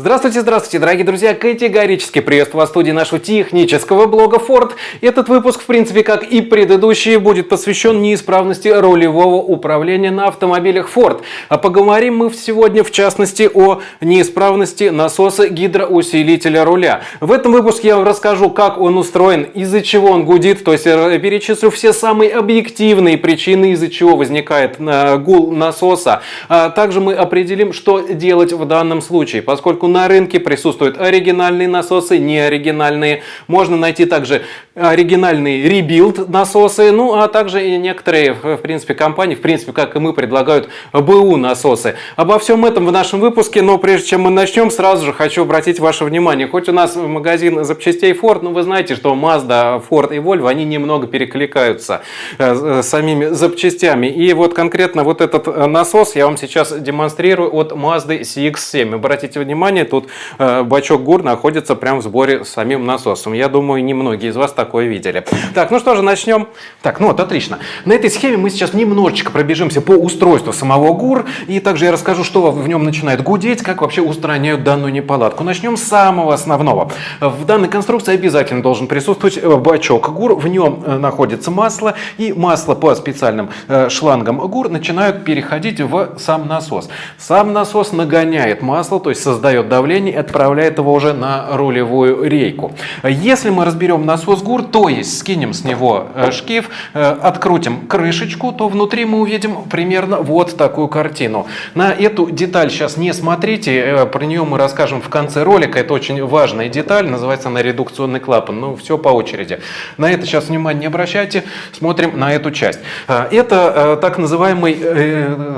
Здравствуйте, здравствуйте, дорогие друзья! Категорически приветствую вас в студии нашего технического блога Ford. Этот выпуск, в принципе, как и предыдущий, будет посвящен неисправности рулевого управления на автомобилях Ford. А поговорим мы сегодня, в частности, о неисправности насоса гидроусилителя руля. В этом выпуске я вам расскажу, как он устроен, из-за чего он гудит, то есть перечислю все самые объективные причины, из-за чего возникает гул насоса. А также мы определим, что делать в данном случае, поскольку на рынке присутствуют оригинальные насосы, неоригинальные. Можно найти также оригинальные ребилд насосы, ну а также и некоторые, в принципе, компании, в принципе, как и мы, предлагают БУ насосы. Обо всем этом в нашем выпуске, но прежде чем мы начнем, сразу же хочу обратить ваше внимание. Хоть у нас магазин запчастей Ford, но вы знаете, что Mazda, Ford и Volvo, они немного перекликаются с самими запчастями. И вот конкретно вот этот насос я вам сейчас демонстрирую от Mazda CX-7. Обратите внимание, тут бачок ГУР находится прямо в сборе с самим насосом. Я думаю, немногие из вас такое видели. Так, ну что же, начнем. Так, ну вот, отлично. На этой схеме мы сейчас немножечко пробежимся по устройству самого ГУР. И также я расскажу, что в нем начинает гудеть, как вообще устраняют данную неполадку. Начнем с самого основного. В данной конструкции обязательно должен присутствовать бачок ГУР. В нем находится масло. И масло по специальным шлангам ГУР начинают переходить в сам насос. Сам насос нагоняет масло, то есть создает давление и отправляет его уже на рулевую рейку. Если мы разберем насос ГУР, то есть скинем с него шкив, открутим крышечку, то внутри мы увидим примерно вот такую картину. На эту деталь сейчас не смотрите, про нее мы расскажем в конце ролика. Это очень важная деталь, называется она редукционный клапан. Ну, все по очереди. На это сейчас внимание не обращайте, смотрим на эту часть. Это так называемый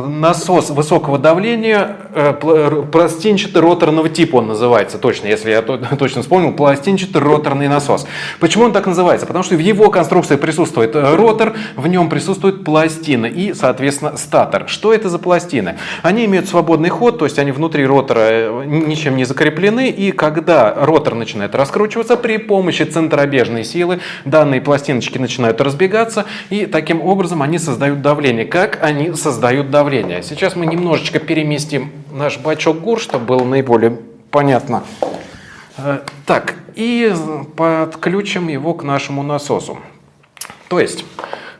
насос высокого давления, пластинчатый роторного типа он называется, точно, если я точно вспомнил, пластинчатый роторный насос. Почему он так называется? Потому что в его конструкции присутствует ротор, в нем присутствует пластина и, соответственно, статор. Что это за пластины? Они имеют свободный ход, то есть они внутри ротора ничем не закреплены, и когда ротор начинает раскручиваться, при помощи центробежной силы данные пластиночки начинают разбегаться, и таким образом они создают давление. Как они создают давление? Сейчас мы немножечко переместим наш бачок ГУР, чтобы было наиболее понятно. Так, и подключим его к нашему насосу. То есть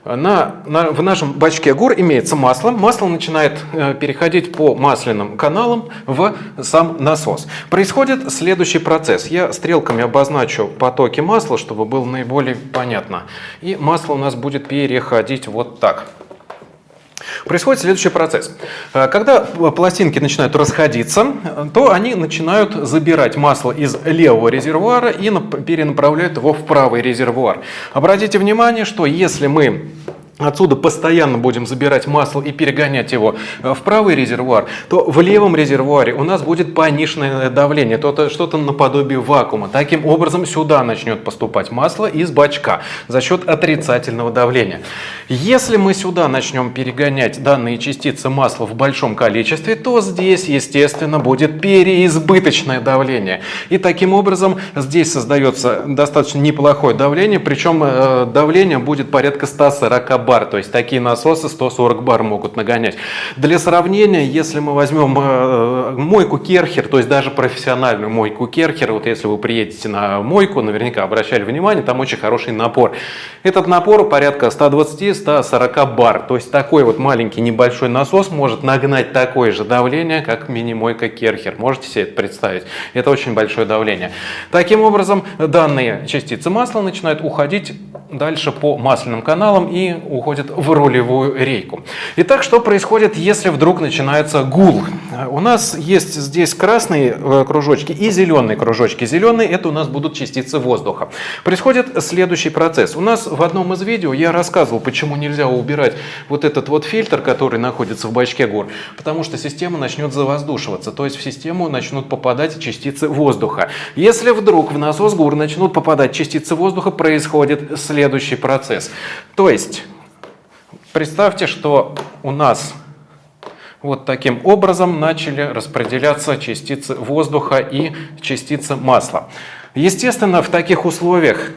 в нашем бачке ГУР имеется масло. Масло начинает переходить по масляным каналам в сам насос. Происходит следующий процесс. Я стрелками обозначу потоки масла, чтобы было наиболее понятно. И масло у нас будет переходить вот так. Происходит следующий процесс. Когда пластинки начинают расходиться, то они начинают забирать масло из левого резервуара и перенаправляют его в правый резервуар. Обратите внимание, что если мы отсюда постоянно будем забирать масло и перегонять его в правый резервуар, то в левом резервуаре у нас будет пониженное давление, что-то наподобие вакуума. Таким образом сюда начнет поступать масло из бачка за счет отрицательного давления. Если мы сюда начнем перегонять данные частицы масла в большом количестве, то здесь, естественно, будет переизбыточное давление. И таким образом здесь создается достаточно неплохое давление, причем давление будет порядка 140 бар, то есть такие насосы 140 бар могут нагонять. Для сравнения, если мы возьмем мойку Керхер, то есть даже профессиональную мойку Керхер, вот если вы приедете на мойку, наверняка обращали внимание, там очень хороший напор. Этот напор порядка 120-140 бар, то есть такой вот маленький небольшой насос может нагнать такое же давление, как мини-мойка Керхер. Можете себе это представить? Это очень большое давление. Таким образом, данные частицы масла начинают уходить дальше по масляным каналам и уходят в рулевую рейку. Итак, что происходит, если вдруг начинается гул? У нас есть здесь красные кружочки и зеленые кружочки. Зеленые — это у нас будут частицы воздуха. Происходит следующий процесс. У нас в одном из видео я рассказывал, почему нельзя убирать вот этот вот фильтр, который находится в бачке ГУР, потому что система начнет завоздушиваться, то есть в систему начнут попадать частицы воздуха. Если вдруг в насос ГУР начнут попадать частицы воздуха, происходит следующий процесс. То есть представьте, что у нас вот таким образом начали распределяться частицы воздуха и частицы масла. Естественно, в таких условиях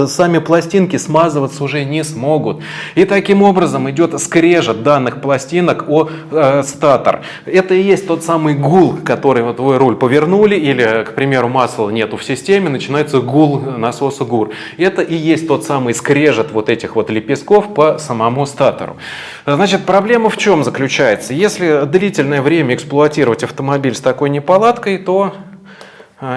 сами пластинки смазываться уже не смогут. И таким образом идет скрежет данных пластинок о статор. Это и есть тот самый гул, который вот вы руль повернули, или, к примеру, масла нету в системе, начинается гул насоса ГУР. Это и есть тот самый скрежет вот этих вот лепестков по самому статору. Значит, проблема в чем заключается? Если длительное время эксплуатировать автомобиль с такой неполадкой, то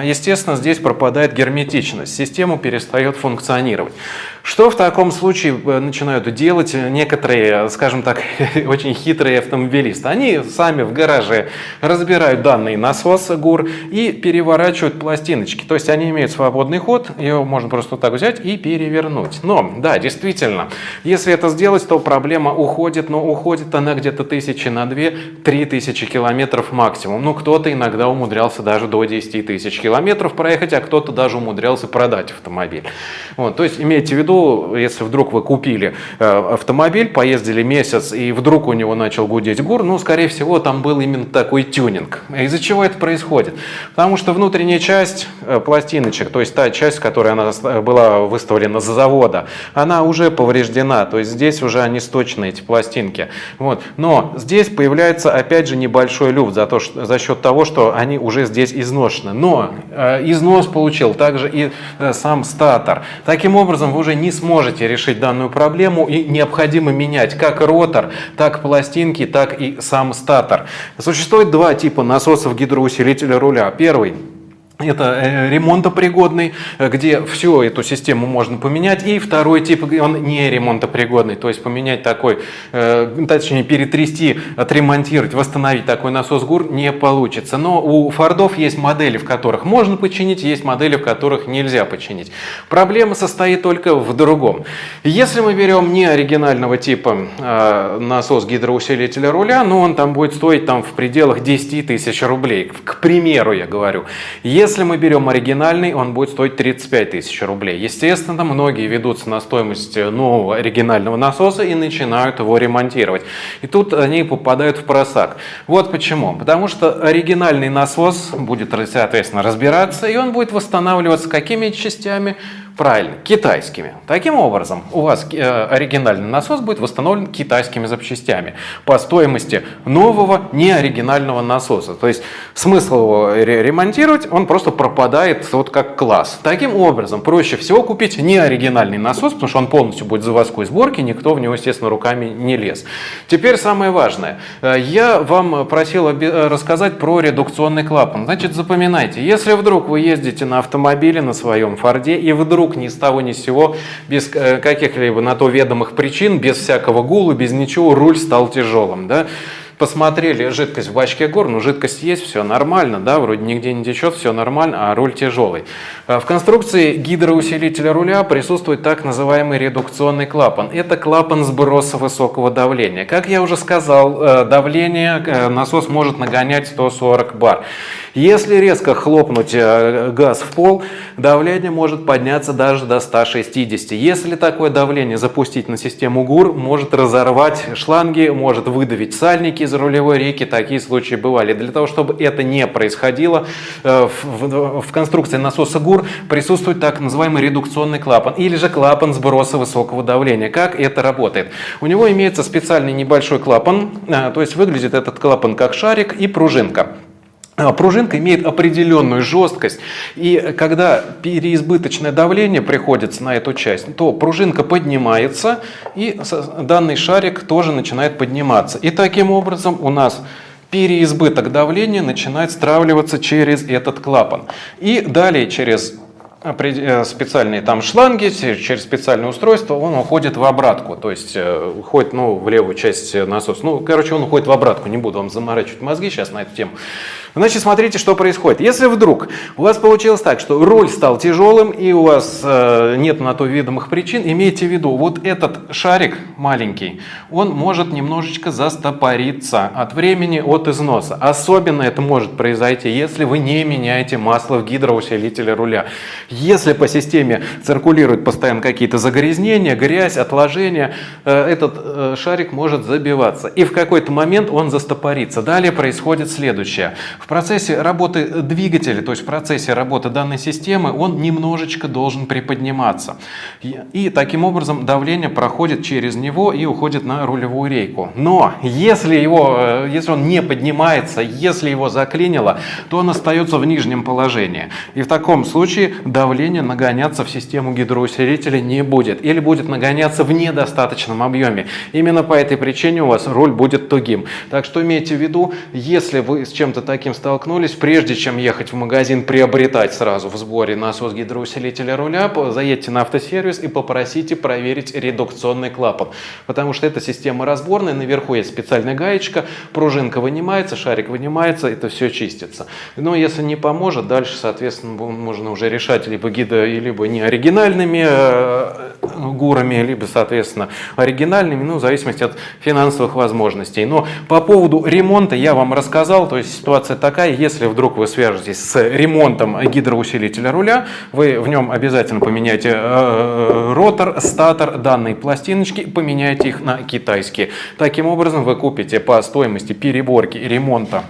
естественно, здесь пропадает герметичность, система перестает функционировать. Что в таком случае начинают делать некоторые, скажем так, очень хитрые автомобилисты? Они сами в гараже разбирают данный насос ГУР и переворачивают пластиночки. То есть они имеют свободный ход, его можно просто вот так взять и перевернуть. Но, да, действительно, если это сделать, то проблема уходит, но уходит она где-то 1000 на 2-3000 километров максимум. Ну, кто-то иногда умудрялся даже до 10 тысяч километров проехать, а кто-то даже умудрялся продать автомобиль. Вот, то есть имейте в виду, если вдруг вы купили автомобиль, поездили месяц и вдруг у него начал гудеть ГУР, ну, скорее всего, там был именно такой тюнинг. Из-за чего это происходит? Потому что внутренняя часть пластиночек, то есть та часть, которая она была выставлена с завода, она уже повреждена, то есть здесь уже они сточные, эти пластинки. Вот. Но здесь появляется опять же небольшой люфт за счет того, что они уже здесь изношены. Но износ получил также и сам статор. Таким образом, вы уже не сможете решить данную проблему и необходимо менять как ротор, так пластинки, так и сам статор. Существует два типа насосов гидроусилителя руля. Первый — это ремонтопригодный, где всю эту систему можно поменять. И второй тип, он не ремонтопригодный, то есть поменять такой, точнее перетрясти, отремонтировать, восстановить такой насос ГУР не получится. Но у Фордов есть модели, в которых можно починить, есть модели, в которых нельзя починить. Проблема состоит только в другом. Если мы берем не оригинального типа насос гидроусилителя руля, но он там будет стоить там в пределах 10 тысяч рублей, к примеру я говорю. Если мы берем оригинальный, он будет стоить 35 тысяч рублей. Естественно, многие ведутся на стоимость нового оригинального насоса и начинают его ремонтировать. И тут они попадают в просак. Вот почему. Потому что оригинальный насос будет, соответственно, разбираться, и он будет восстанавливаться какими частями? Правильно, китайскими. Таким образом, у вас оригинальный насос будет восстановлен китайскими запчастями по стоимости нового неоригинального насоса. То есть смысл его ремонтировать, он просто пропадает вот как класс. Таким образом, проще всего купить неоригинальный насос, потому что он полностью будет заводской сборки, никто в него, естественно, руками не лез. Теперь самое важное. Я вам просил рассказать про редукционный клапан. Значит, запоминайте, если вдруг вы ездите на автомобиле, на своем Форде, и вдруг ни с того ни с сего, без каких-либо на то ведомых причин, без всякого гула, без ничего, руль стал тяжелым, да? Посмотрели жидкость в бачке ГУР, ну жидкость есть, все нормально, да, вроде нигде не течет, все нормально, а руль тяжелый. В конструкции гидроусилителя руля присутствует так называемый редукционный клапан. Это клапан сброса высокого давления. Как я уже сказал, давление насос может нагонять 140 бар. Если резко хлопнуть газ в пол, давление может подняться даже до 160. Если такое давление запустить на систему ГУР, может разорвать шланги, может выдавить сальники из рулевой рейки. Такие случаи бывали. Для того, чтобы это не происходило, в конструкции насоса ГУР присутствует так называемый редукционный клапан или же клапан сброса высокого давления. Как это работает? У него имеется специальный небольшой клапан, то есть выглядит этот клапан как шарик и пружинка. Пружинка имеет определенную жесткость, и когда переизбыточное давление приходится на эту часть, то пружинка поднимается, и данный шарик тоже начинает подниматься. И таким образом у нас переизбыток давления начинает стравливаться через этот клапан. И далее через специальные там шланги, через специальное устройство он уходит в обратку, то есть уходит в левую часть насоса. Он уходит в обратку, не буду вам заморачивать мозги сейчас на эту тему. Значит, смотрите, что происходит. Если вдруг у вас получилось так, что руль стал тяжелым и у вас нет на то видимых причин, имейте в виду, вот этот шарик маленький, он может немножечко застопориться от времени, от износа. Особенно это может произойти, если вы не меняете масло в гидроусилителе руля. Если по системе циркулируют постоянно какие-то загрязнения, грязь, отложения, этот шарик может забиваться. И в какой-то момент он застопорится. Далее происходит следующее. В процессе работы двигателя, то есть в процессе работы данной системы, он немножечко должен приподниматься. И таким образом давление проходит через него и уходит на рулевую рейку. Но если он не поднимается, если его заклинило, то он остается в нижнем положении. И в таком случае давление нагоняться в систему гидроусилителя не будет. Или будет нагоняться в недостаточном объеме. Именно по этой причине у вас руль будет тугим. Так что имейте в виду, если вы с чем-то таким столкнулись, прежде чем ехать в магазин приобретать сразу в сборе насос гидроусилителя руля, заедьте на автосервис и попросите проверить редукционный клапан. Потому что эта система разборная, наверху есть специальная гаечка, пружинка вынимается, шарик вынимается, это все чистится. Но если не поможет, дальше, соответственно, можно уже решать либо не оригинальными гурами, либо, соответственно, оригинальными, в зависимости от финансовых возможностей. Но по поводу ремонта я вам рассказал, то есть ситуация такая, если вдруг вы свяжетесь с ремонтом гидроусилителя руля, вы в нем обязательно поменяйте ротор, статор данной пластиночки, поменяйте их на китайские. Таким образом вы купите по стоимости переборки и ремонта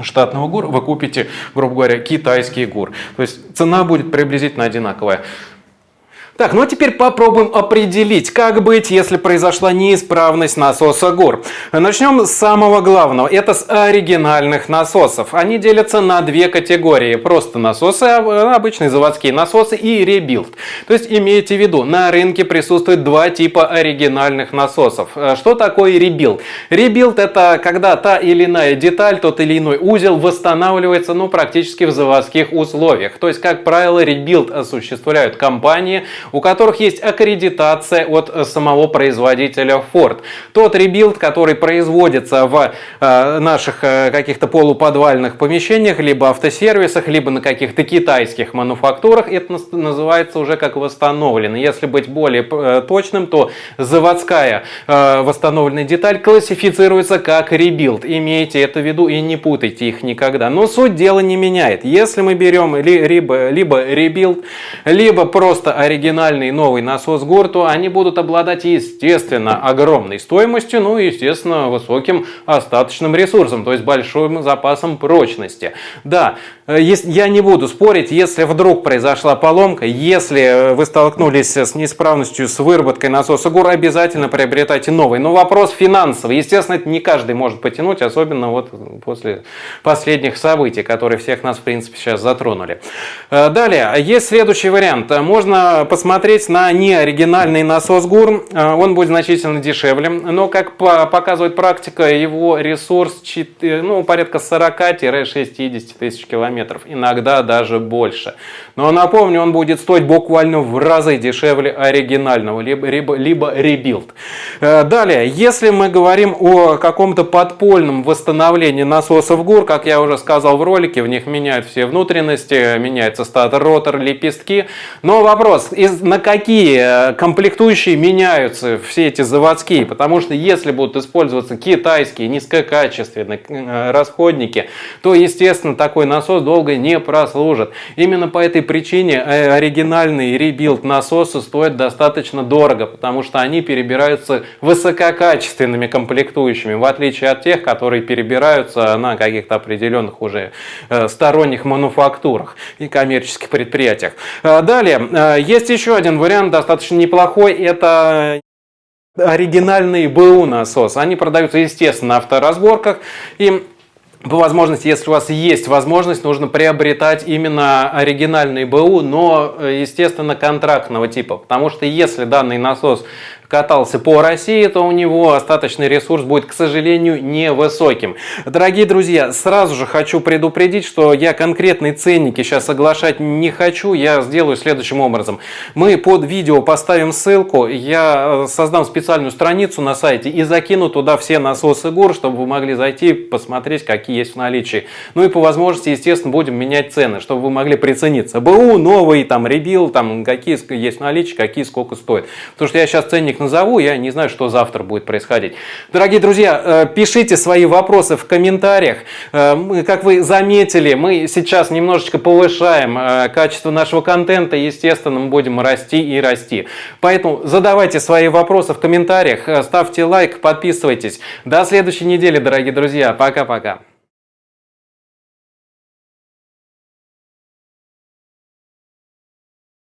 штатного ГУР, вы купите, грубо говоря, китайский ГУР. То есть цена будет приблизительно одинаковая. Так, ну а теперь попробуем определить, как быть, если произошла неисправность насоса ГУР. Начнем с самого главного. Это с оригинальных насосов. Они делятся на две категории. Просто насосы, обычные заводские насосы, и ребилд. То есть имейте в виду, на рынке присутствует два типа оригинальных насосов. Что такое ребилд? Ребилд — это когда та или иная деталь, тот или иной узел восстанавливается практически в заводских условиях. То есть, как правило, ребилд осуществляют компании, у которых есть аккредитация от самого производителя Ford. Тот ребилд, который производится в наших каких-то полуподвальных помещениях, либо автосервисах, либо на каких-то китайских мануфактурах, это называется уже как восстановленный. Если быть более точным, то заводская восстановленная деталь классифицируется как ребилд. Имейте это в виду и не путайте их никогда. Но суть дела не меняет. Если мы берем либо ребилд, либо просто оригинальный новый насос ГУР, то они будут обладать, естественно, огромной стоимостью, и, естественно, высоким остаточным ресурсом, то есть большим запасом прочности. Да, я не буду спорить, если вдруг произошла поломка, если вы столкнулись с неисправностью, с выработкой насоса ГУР, обязательно приобретайте новый. Но вопрос финансовый. Естественно, это не каждый может потянуть, особенно после последних событий, которые всех нас, в принципе, сейчас затронули. Далее, есть следующий вариант. Можно посмотреть на неоригинальный насос ГУР. Он будет значительно дешевле, но, как показывает практика, его ресурс порядка 40-60 тысяч километров, иногда даже больше. Но напомню, он будет стоить буквально в разы дешевле оригинального, либо ребилд. Далее, если мы говорим о каком-то подпольном восстановлении насосов ГУР, как я уже сказал в ролике, в них меняют все внутренности, меняется статор, ротор, лепестки. Но вопрос, на какие комплектующие меняются все эти заводские? Потому что если будут использоваться китайские низкокачественные расходники, то, естественно, такой насос долго не прослужит. Именно по этой причине оригинальные ребилд насосы стоят достаточно дорого, потому что они перебираются высококачественными комплектующими, в отличие от тех, которые перебираются на каких-то определенных уже сторонних мануфактурах и коммерческих предприятиях. Далее, есть еще один вариант, достаточно неплохой, это оригинальный БУ насос. Они продаются, естественно, на авторазборках, и по возможности, если у вас есть возможность, нужно приобретать именно оригинальный БУ, но, естественно, контрактного типа. Потому что если данный насос катался по России, то у него остаточный ресурс будет, к сожалению, невысоким. Дорогие друзья, сразу же хочу предупредить, что я конкретные ценники сейчас соглашать не хочу. Я сделаю следующим образом. Мы под видео поставим ссылку, я создам специальную страницу на сайте и закину туда все насосы ГУР, чтобы вы могли зайти, посмотреть, какие есть в наличии. Ну и по возможности, естественно, будем менять цены, чтобы вы могли прицениться. БУ, новый, ребилд, какие есть в наличии, какие сколько стоят. Потому что я сейчас ценник назову, я не знаю, что завтра будет происходить. Дорогие друзья, пишите свои вопросы в комментариях. Как вы заметили, мы сейчас немножечко повышаем качество нашего контента, естественно, мы будем расти и расти. Поэтому задавайте свои вопросы в комментариях, ставьте лайк, подписывайтесь. До следующей недели, дорогие друзья. Пока-пока.